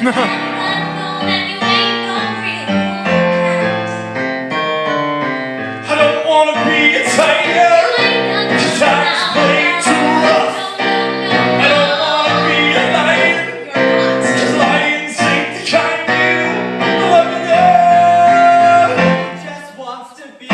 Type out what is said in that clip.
I don't wanna be a tiger, 'cause tigers play too rough. I don't wanna be a lion, 'cause lions ain't the kind you love enough. Just wants to be